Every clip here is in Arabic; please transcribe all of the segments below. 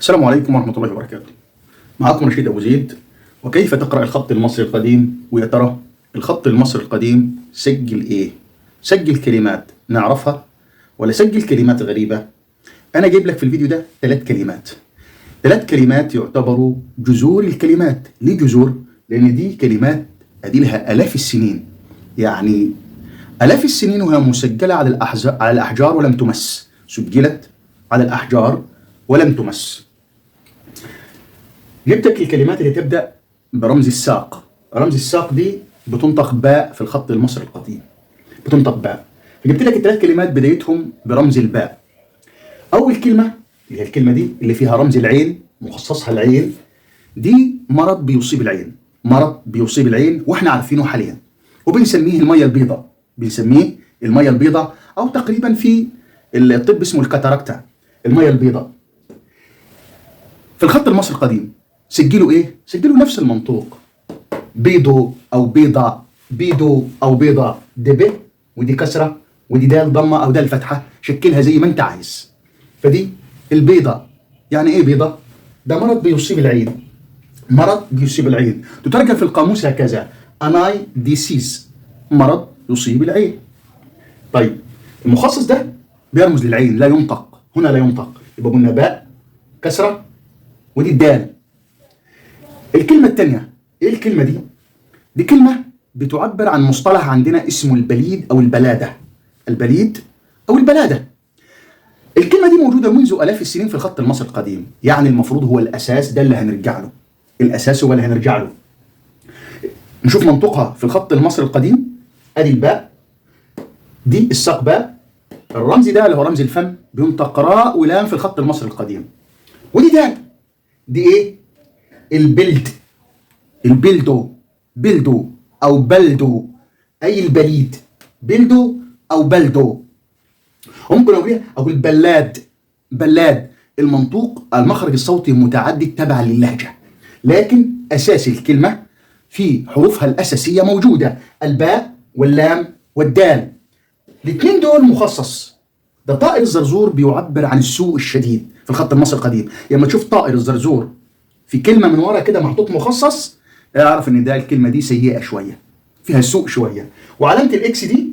السلام عليكم ورحمة الله وبركاته. معكم رشيد أبو زيد. وكيف تقرأ الخط المصري القديم؟ ويا ترى الخط المصري القديم سجل إيه؟ سجل كلمات نعرفها ولا سجل كلمات غريبة؟ أنا جايب لك في الفيديو ده ثلاث كلمات يعتبروا جذور الكلمات. ليه جذور؟ لأن دي كلمات أديلها آلاف السنين، يعني آلاف السنين وهي مسجلة على الأحجار ولم تمس. سجلت على الأحجار ولم تمس. جبتك الكلمات اللي تبدأ برمز الساق. رمز الساق دي بتنطق باء في الخط المصري القديم، بتنطق باء. فجبت لك الثلاث كلمات بدايتهم برمز الباء. أول كلمة اللي هي الكلمة دي اللي فيها رمز العين، مخصصها العين، دي مرض بيصيب العين، مرض بيصيب العين واحنا عارفينه حاليا، وبنسميه المية البيضاء، بنسميه المية البيضاء، أو تقريبا في الطب اسمه الكاتاراكتا، المية البيضاء. في الخط المصري القديم سجلوا ايه؟ سجلوا نفس المنطوق، بيضو او بيضة، بيضو او بيضة، دي ب ودي كسرة ودي دال ضمة او دال فتحة، شكلها زي ما انت عايز. فدي البيضة. يعني ايه بيضة؟ ده مرض بيصيب العين، مرض بيصيب العين، تترجم في القاموس هكذا: اناي ديسيز، مرض يصيب العين. طيب المخصص ده بيرمز للعين، لا ينطق، هنا لا ينطق، يبقى قلنا باء كسرة ودي الدال. الكلمة الثانية ايه الكلمة دي؟ دي كلمة بتعبر عن مصطلح عندنا اسمه البليد او البلادة. البليد او البلادة. الكلمة دي موجودة منذ آلاف السنين في الخط المصري القديم، يعني المفروض هو الأساس، ده اللي هنرجع له. الأساس هو اللي هنرجع له. نشوف منطقها في الخط المصري القديم. ادي الباء، دي الساق باء، الرمز ده اللي هو رمز الفم بينطق راء ولام في الخط المصري القديم. ودي دال، دي ايه؟ البلد، البلدو، بلدو او بلدو، اي البليد، بلدو او بلدو. ممكن اقول بلاد، بلاد. المنطوق المخرج الصوتي متعدد تبعا للهجة، لكن اساس الكلمة في حروفها الاساسية موجودة، الباء واللام والدال. الاثنين دول مخصص. ده طائر الزرزور بيعبر عن السوء الشديد في الخط المصري القديم. لما تشوف طائر الزرزور في كلمة من ورا كده محطوط مخصص، اعرف ان ده الكلمة دي سيئة شوية، فيها سوء شوية. وعلامة الاكس دي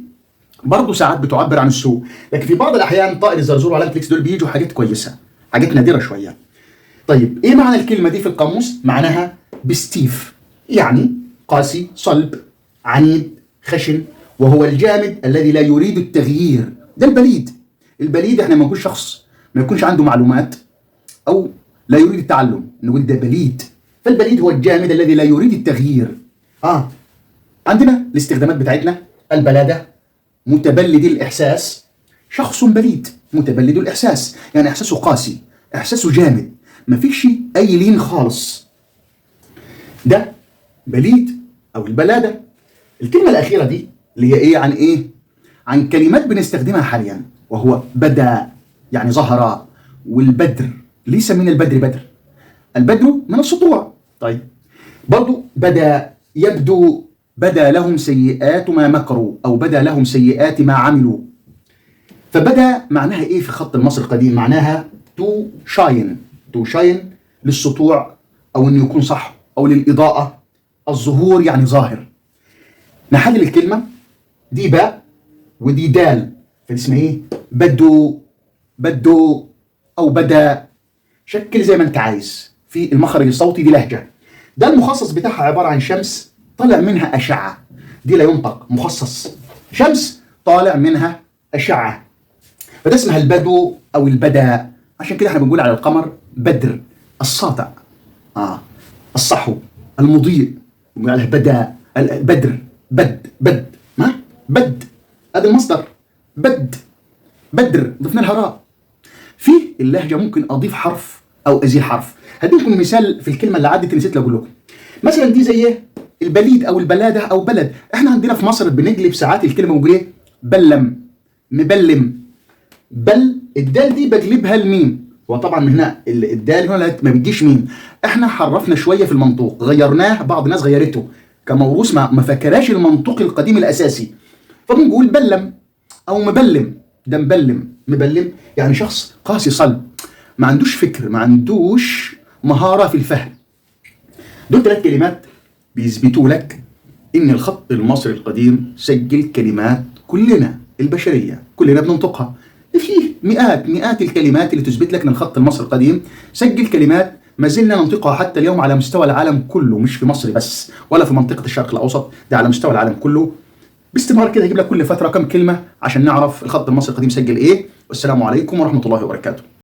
برضه ساعات بتعبر عن السوء، لكن في بعض الاحيان طائر الزرزور وعلامة الاكس دول بيجوا حاجات كويسة، حاجات نادرة شوية. طيب ايه معنى الكلمة دي في القاموس؟ معناها بستيف، يعني قاسي، صلب، عنيد، خشن، وهو الجامد الذي لا يريد التغيير. ده البليد. البليد احنا ما نكون شخص ما يكونش عنده معلومات او لا يريد التعلم، نقول ده بليد. فالبليد هو الجامد الذي لا يريد التغيير. عندنا الاستخدامات بتاعتنا: البلادة، متبلد الإحساس، شخص بليد متبلد الإحساس، يعني إحساسه قاسي، إحساسه جامد، مفيش أي لين خالص. ده بليد أو البلادة. الكلمة الأخيرة دي اللي هي إيه؟ عن إيه؟ عن كلمات بنستخدمها حاليا، وهو بدا، يعني ظهر. والبدر، ليس من البدر بدر، البدر من السطوع. طيب برضو بدا، يبدو، بدا لهم سيئات ما مكروا، او بدا لهم سيئات ما عملوا. فبدا معناها ايه في الخط المصري القديم؟ معناها تو شاين، تو شاين للسطوع، او انه يكون صح، او للاضاءة، الظهور يعني ظاهر. نحلل الكلمة دي باء ودي دال، فدي اسمها ايه؟ بدو، بدو او بدا. شكل زي ما انت عايز في المخرج الصوتي، دي لهجة. ده المخصص بتاعها عبارة عن شمس طالع منها أشعة، دي لا ينطق، مخصص، شمس طالع منها أشعة، فده اسمها البدو أو البدا. عشان كده احنا بنقول على القمر بدر، الساطع، الصحو، المضيء، بنقول عليه بدا، البدر، بد، بد، ما بد، هذا المصدر، بد، بدر، ضفنا لها راء. في اللهجة ممكن أضيف حرف أو أزيل حرف. هديكم مثال في الكلمة اللي عدت نسيت أقول لكم. مثلا دي زي ايه؟ البليد أو البلادة أو بلد. احنا عندنا في مصر بنقلب ساعات الكلمة ونقول ايه؟ بلم، مبلم. بل الدال دي بقلبها الميم، وطبعا من هنا الدال هنا ما بتجيش ميم. احنا حرفنا شوية في المنطوق، غيرناه، بعض الناس غيرته كموروث، ما فكراش المنطوق القديم الأساسي، فبنقول بلم أو مبلم. ده مبلم، مبلم يعني شخص قاسي صلب، ما عندوش فكر، ما عندوش مهارة في الفهم. دول 3 كلمات بيثبتوا لك إن الخط المصري القديم سجل كلمات كلنا البشرية كلنا بننطقها. فيه مئات الكلمات اللي تثبت لك إن الخط المصري القديم سجل كلمات ما زلنا ننطقها حتى اليوم على مستوى العالم كله، مش في مصر بس ولا في منطقة الشرق الأوسط، ده على مستوى العالم كله. باستمرار كده يجيب لك كل فترة كم كلمة عشان نعرف الخط المصري القديم سجل إيه. والسلام عليكم ورحمة الله وبركاته.